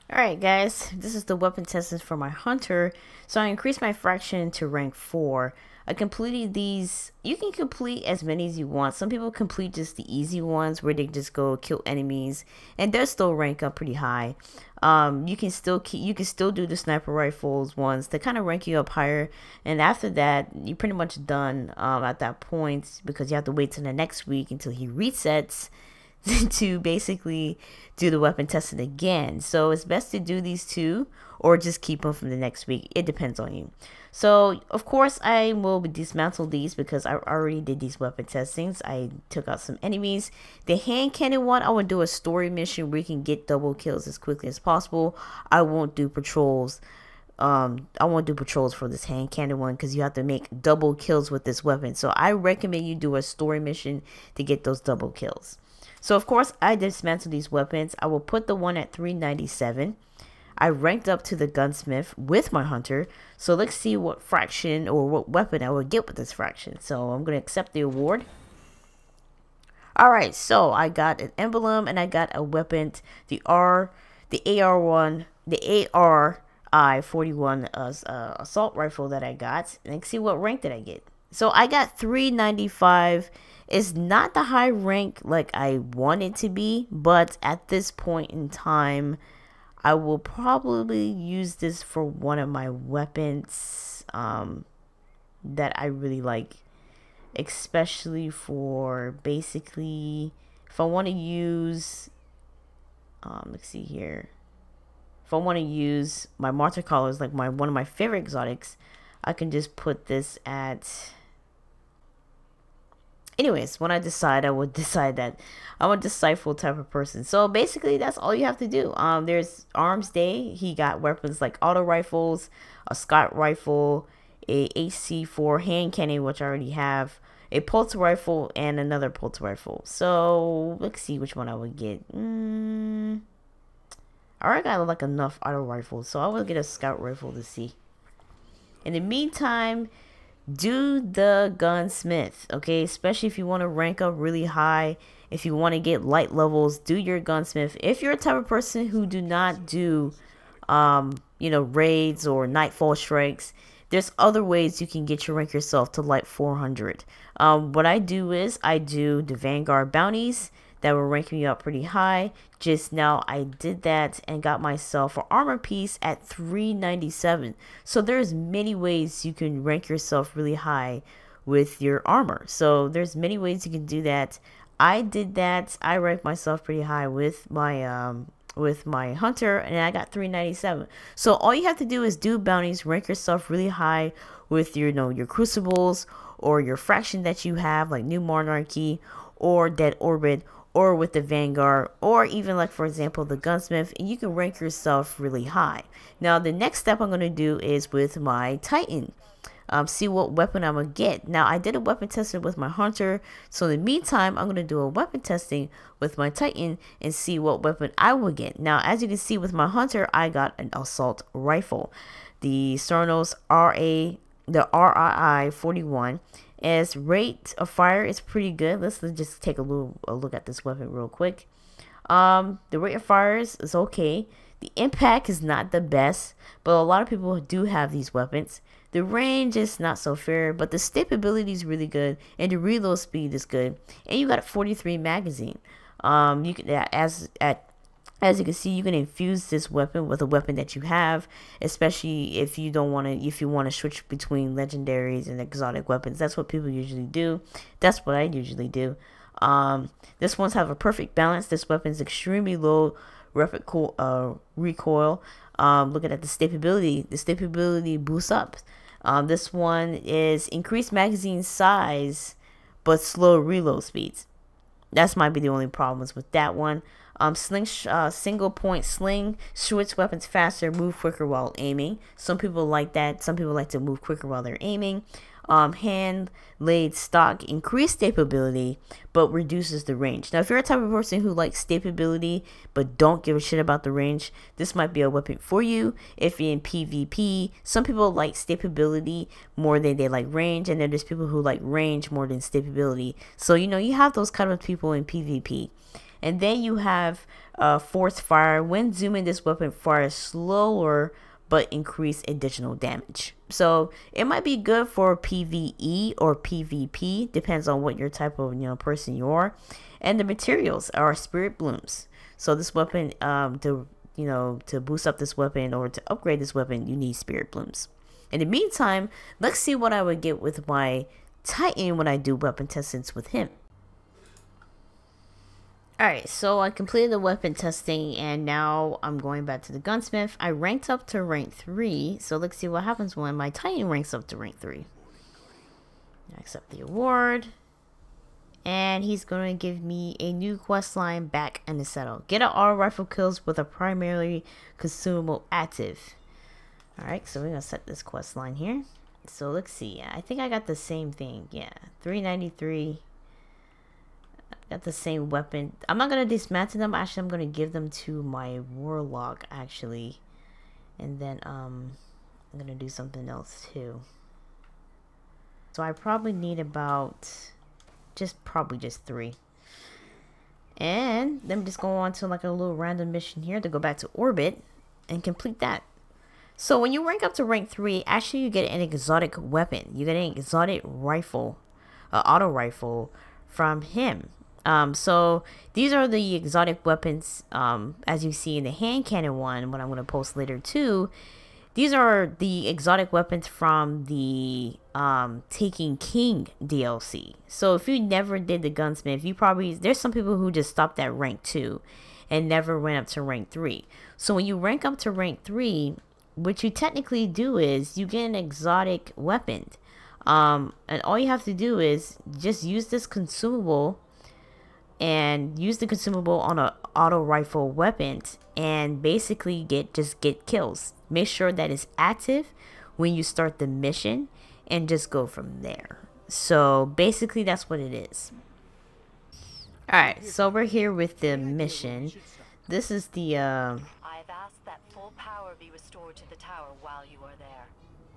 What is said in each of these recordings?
Alright guys, this is the weapon testing for my hunter. So I increased my fraction to rank 4. I completed these. You can complete as many as you want. Some people complete just the easy ones where they just go kill enemies and they'll still rank up pretty high. You can still do the sniper rifles ones that kind of rank you up higher, and after that you're pretty much done at that point, because you have to wait till the next week until he resets to basically do the weapon testing again. So it's best to do these two or just keep them from the next week. It depends on you. So of course I will dismantle these because I already did these weapon testings. I took out some enemies. The hand cannon one, I would do a story mission where you can get double kills as quickly as possible. I won't do patrols. I won't do patrols for this hand cannon one because you have to make double kills with this weapon. So I recommend you do a story mission to get those double kills. So of course I dismantled these weapons. I will put the one at 397. I ranked up to the gunsmith with my hunter. So let's see what fraction or what weapon I will get with this fraction. So I'm going to accept the award. Alright, so I got an emblem and I got a weapon, the AR1, the ARI-41 assault rifle that I got. And let's see what rank did I get. So I got 395. It's not the high rank like I want it to be, but at this point in time, I will probably use this for one of my weapons that I really like, especially for basically if I want to use, let's see here, if I want to use my martyr collars, like one of my favorite exotics, I can just put this at. Anyways, when I decide, I would decide that I'm a disciple type of person. So basically, that's all you have to do. There's Arms Day. He got weapons like auto rifles, a Scott rifle, a HC4 hand cannon, which I already have, a pulse rifle, and another pulse rifle. So let's see which one I would get. I already got like enough auto rifles, so I will get a Scout rifle to see. In the meantime, do the gunsmith, okay? Especially if you want to rank up really high, if you want to get light levels, do your gunsmith. If you're a type of person who do not do raids or nightfall strikes, there's other ways you can get your rank yourself to like 400. What I do is I do the Vanguard bounties that will rank me up pretty high. Just now I did that and got myself an armor piece at 397. So there's many ways you can rank yourself really high with your armor. So there's many ways you can do that. I did that. I ranked myself pretty high with my hunter, and I got 397. So all you have to do is do bounties, rank yourself really high with your your crucibles or your fraction that you have, like New Monarchy or Dead Orbit, or with the Vanguard, or even like for example the gunsmith, and you can rank yourself really high. Now the next step I'm going to do is with my Titan. See what weapon I'm going to get. Now I did a weapon testing with my hunter, so in the meantime I'm going to do a weapon testing with my Titan and see what weapon I will get. Now as you can see with my hunter, I got an assault rifle, the Cernos the RII-41. As rate of fire is pretty good. Let's just take a look at this weapon real quick. The rate of fire is okay. The impact is not the best, but a lot of people do have these weapons. The range is not so fair, but the stability is really good, and the reload speed is good. And you got a 43 magazine. You can as you can see, you can infuse this weapon with a weapon that you have, especially if you want to switch between legendaries and exotic weapons. That's what people usually do. That's what I usually do. This one's have a perfect balance. This weapon's extremely low recoil. Looking at the stability. The stability boosts up. This one is increased magazine size, but slow reload speeds. That's might be the only problems with that one. Single point sling, shoots weapons faster, move quicker while aiming. Some people like that. Some people like to move quicker while they're aiming. Hand laid stock, increased stability, but reduces the range. Now if you're a type of person who likes stability but don't give a shit about the range, this might be a weapon for you. If you're in PvP, some people like stability more than they like range, and then there's people who like range more than stability. So you have those kind of people in PvP. And then you have force fire. When zooming, this weapon fires slower but increase additional damage. So it might be good for PvE or PvP, depends on what your type of person you are. And the materials are spirit blooms. So this weapon, to boost up this weapon or to upgrade this weapon, you need spirit blooms. In the meantime, let's see what I would get with my Titan when I do weapon testings with him. Alright, so I completed the weapon testing and now I'm going back to the gunsmith. I ranked up to rank 3, so let's see what happens when my Titan ranks up to rank 3. I accept the award. And he's going to give me a new quest line, Back in the Saddle. Get an auto rifle kills with a primarily consumable active. Alright, so we're going to set this quest line here. So let's see. I think I got the same thing. Yeah, 393. Got the same weapon. I'm not going to dismantle them. Actually, I'm going to give them to my warlock, actually. And then I'm going to do something else, too. So I probably need about... probably just 3. And let me just go on to like a little random mission here to go back to orbit and complete that. So when you rank up to rank 3, actually you get an exotic weapon. You get an exotic rifle, auto rifle from him. So these are the exotic weapons, as you see in the hand cannon one, what I'm going to post later too. These are the exotic weapons from the Taking King DLC. So if you never did the gunsmith, there's some people who just stopped at rank 2 and never went up to rank 3. So when you rank up to rank 3, what you technically do is you get an exotic weapon. And all you have to do is just use this consumable and use the consumable on an auto rifle weapon and basically get kills. Make sure that it's active when you start the mission and just go from there. So basically that's what it is. Alright, so we're here with the mission. This is the I've asked that full power be restored to the tower while you are there.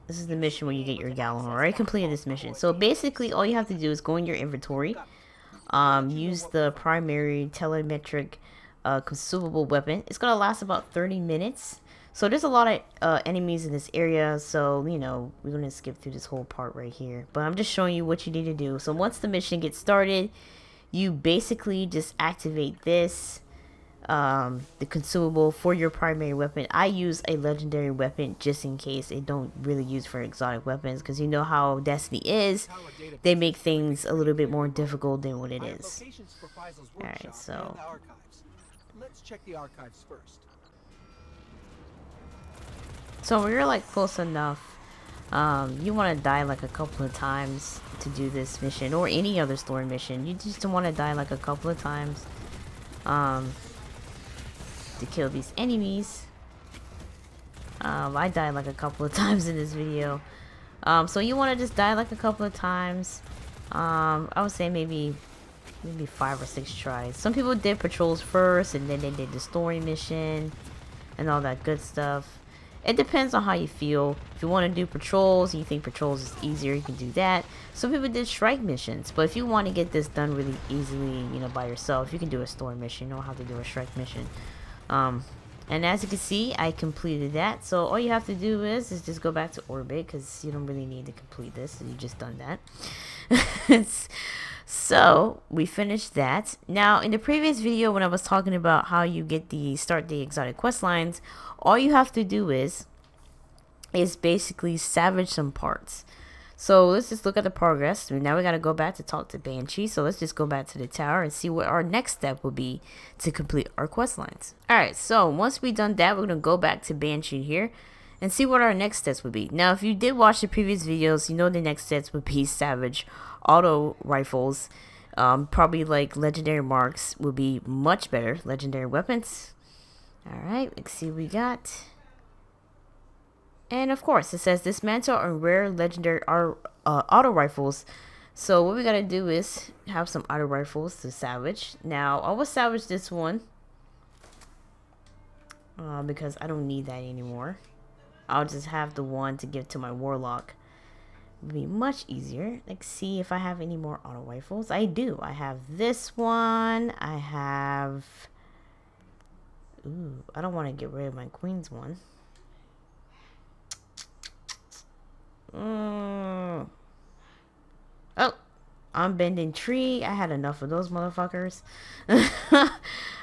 This is the mission when you get your Gallon. Already completed this mission. So basically all you have to do is go in your inventory. Use the primary telemetric consumable weapon. It's gonna last about 30 minutes. So there's a lot of enemies in this area, so we're gonna skip through this whole part right here, but I'm just showing you what you need to do. So once the mission gets started, you basically just activate this, the consumable for your primary weapon. I use a legendary weapon just in case. I don't really use for exotic weapons because you know how Destiny is. They make things a little bit more difficult than what it is. Alright, so let's check the archives first. So when you're like close enough, you want to die like a couple of times to do this mission or any other story mission. You just want to die like a couple of times to kill these enemies. I died like a couple of times in this video. So you want to just die like a couple of times. I would say maybe 5 or 6 tries. Some people did patrols first and then they did the story mission and all that good stuff. It depends on how you feel. If you want to do patrols and you think patrols is easier, you can do that. Some people did strike missions, but if you want to get this done really easily, by yourself, you can do a story mission. You know how to do a strike mission. And as you can see, I completed that. So all you have to do is just go back to orbit because you don't really need to complete this. You just done that. So we finished that. Now in the previous video when I was talking about how you get start the exotic quest lines, all you have to do is basically salvage some parts. So let's just look at the progress. Now we got to go back to talk to Banshee. So let's just go back to the tower and see what our next step will be to complete our quest lines. Alright, so once we done that, we're going to go back to Banshee here and see what our next steps would be. Now if you did watch the previous videos, you know the next steps would be salvage auto rifles. Probably like legendary marks would be much better. Legendary weapons. Alright, let's see what we got. And of course, it says dismantle and rare legendary auto rifles. So what we gotta do is have some auto rifles to salvage. Now, I will salvage this one because I don't need that anymore. I'll just have the one to give to my warlock. would be much easier. Let's see if I have any more auto rifles. I do. I have this one. I have... Ooh, I don't want to get rid of my Queen's one. Oh, unbending tree. I had enough of those motherfuckers.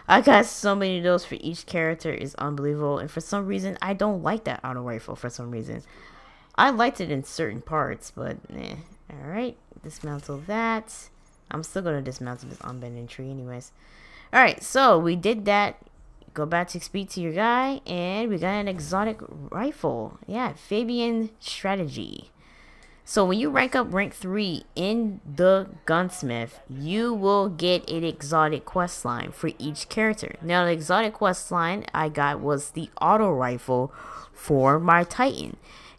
I got so many of those for each character. Is unbelievable. And for some reason, I don't like that auto rifle for some reason. I liked it in certain parts, but eh. Alright, dismantle that. I'm still going to dismantle this unbending tree anyways. Alright, so we did that. Go back to speak to your guy, and we got an exotic rifle. Yeah, Fabian strategy. So when you rank up rank 3 in the gunsmith, you will get an exotic quest line for each character. Now the exotic quest line I got was the auto rifle for my Titan.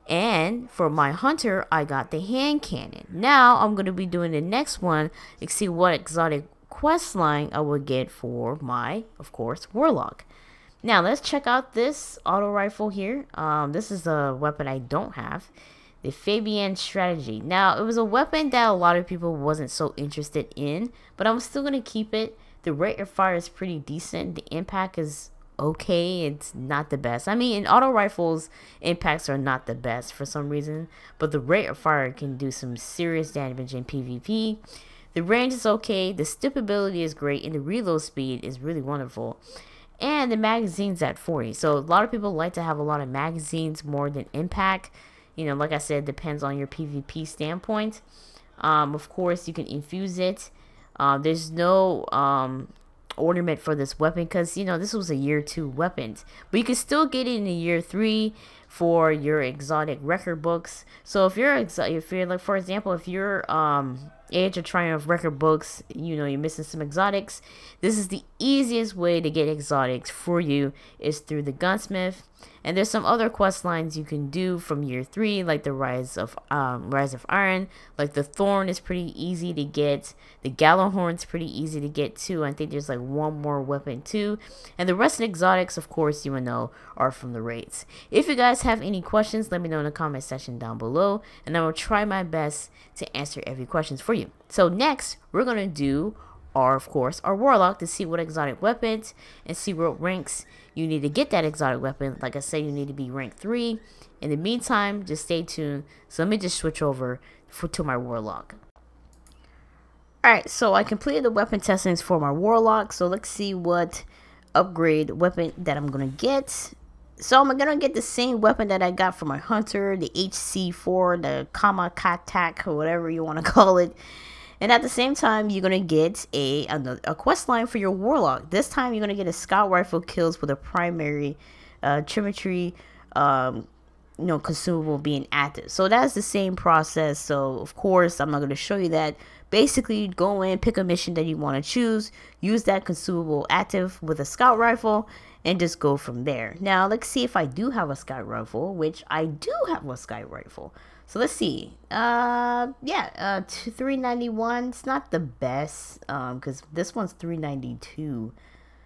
And for my hunter, I got the hand cannon. Now I'm going to be doing the next one to see what exotic quest line I will get for my, of course, warlock. Now let's check out this auto rifle here. This is a weapon I don't have, the Fabian strategy. Now it was a weapon that a lot of people wasn't so interested in, but I'm still gonna keep it. The rate of fire is pretty decent. The impact is okay. It's not the best. I mean, in auto rifles, impacts are not the best for some reason, but the rate of fire can do some serious damage in PvP. The range is okay, the stipability is great, and the reload speed is really wonderful. And the magazine's at 40. So a lot of people like to have a lot of magazines more than impact. You know, like I said, it depends on your PvP standpoint. Of course, you can infuse it. There's no ornament for this weapon because, you know, this was a year 2 weapon. But you can still get it in a year 3 for your exotic record books. So if you're like, for example, if you're Age of Triumph record books, you know, you're missing some exotics, this is the easiest way to get exotics for you, is through the gunsmith. And there's some other quest lines you can do from year 3, like the Rise of Iron. Like the Thorn is pretty easy to get. The Gallahorn's pretty easy to get too. I think there's like one more weapon too. And the rest of the exotics, of course, you will know, are from the raids. If you guys have any questions, let me know in the comment section down below, and I will try my best to answer every question for you. So next, we're gonna do of course, our warlock, to see what exotic weapons and see what ranks you need to get that exotic weapon. Like I said, you need to be rank 3. In the meantime, just stay tuned. So let me just switch over to my warlock. Alright, so I completed the weapon testings for my warlock. So let's see what upgrade weapon that I'm gonna get. So I'm gonna get the same weapon that I got for my hunter, the HC4, the Kamakatak, or whatever you want to call it. And at the same time, you're going to get a quest line for your warlock. This time, you're going to get a scout rifle kills with a primary trimetry, consumable being active. So that's the same process. So, of course, I'm not going to show you that. Basically, go in, pick a mission that you want to choose, use that consumable active with a scout rifle, and just go from there. Now, let's see if I do have a scout rifle, which I do have a scout rifle. So let's see. 391. It's not the best, because this one's 392.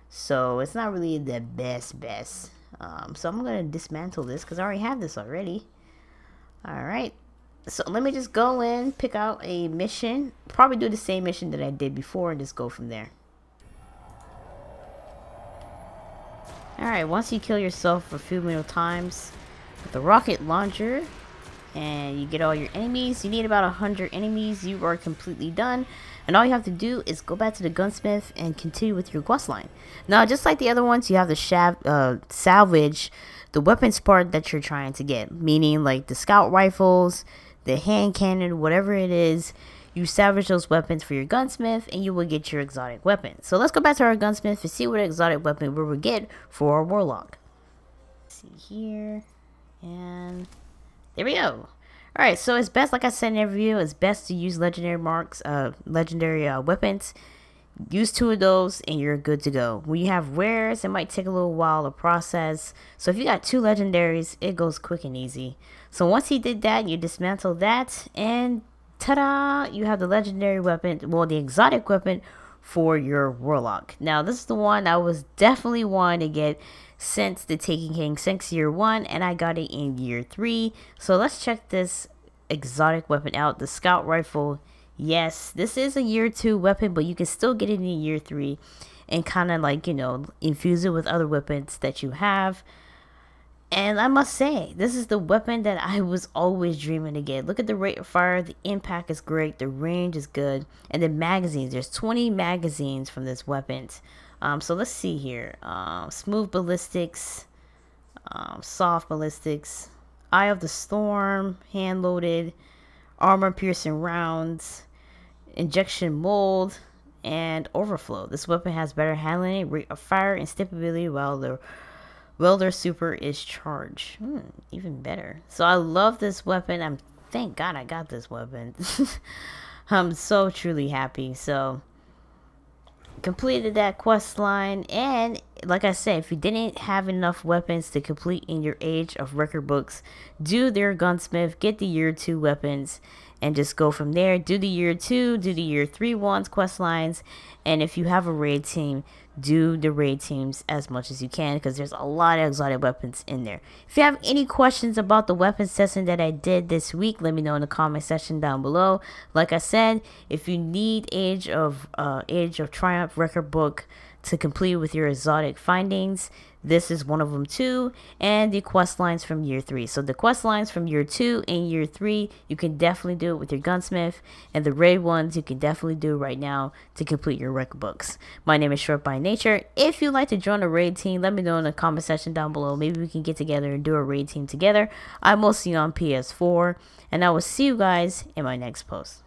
So it's not really the best. So I'm gonna dismantle this because I already have this already. All right. So let me just go in, pick out a mission. Probably do the same mission that I did before and just go from there. All right. Once you kill yourself a few more times with the rocket launcher, and you get all your enemies, you need about 100 enemies, you are completely done. And all you have to do is go back to the gunsmith and continue with your quest line. Now, just like the other ones, you have to salvage the weapons part that you're trying to get, meaning like the scout rifles, the hand cannon, whatever it is. You salvage those weapons for your gunsmith and you will get your exotic weapon. So let's go back to our gunsmith to see what exotic weapon we will get for our warlock. Let's see here, and there we go. Alright, so it's best, like I said in every video, it's best to use legendary weapons. Use 2 of those and you're good to go. When you have rares, it might take a little while to process. So if you got 2 legendaries, it goes quick and easy. So once he did that, you dismantle that, and ta-da! You have the legendary weapon, well, the exotic weapon for your warlock. Now, this is the one I was definitely wanting to get since the Taken King, since year 1, and I got it in year 3. So let's check this exotic weapon out, the scout rifle. Yes, this is a year 2 weapon, but you can still get it in year 3 and kind of like, you know, infuse it with other weapons that you have. And I must say, this is the weapon that I was always dreaming to get. Look at the rate of fire, the impact is great, the range is good, and the magazines. There's 20 magazines from this weapon. So let's see here. Smooth ballistics, soft ballistics, Eye of the Storm, hand loaded, armor piercing rounds, injection mold, and overflow. This weapon has better handling, rate of fire, and stability while the welder super is charged. Even better. So I love this weapon. Thank God I got this weapon. I'm so truly happy. So completed that quest line, and like I said, if you didn't have enough weapons to complete in your Age of Record books, do their gunsmith, get the year 2 weapons, and just go from there. Do the year 2, do the year 3 ones, quest lines, and if you have a raid team, do the raid teams as much as you can, because there's a lot of exotic weapons in there. If you have any questions about the weapons testing that I did this week, let me know in the comment section down below. Like I said, if you need Age of Triumph record book to complete with your exotic findings, this is one of them too, and the quest lines from year 3. So the quest lines from year 2 and year 3, you can definitely do it with your gunsmith, and the raid ones you can definitely do right now to complete your record books. My name is Short by Nature. If you'd like to join a raid team, let me know in the comment section down below. Maybe we can get together and do a raid team together. I'm mostly on PS4, and I will see you guys in my next post.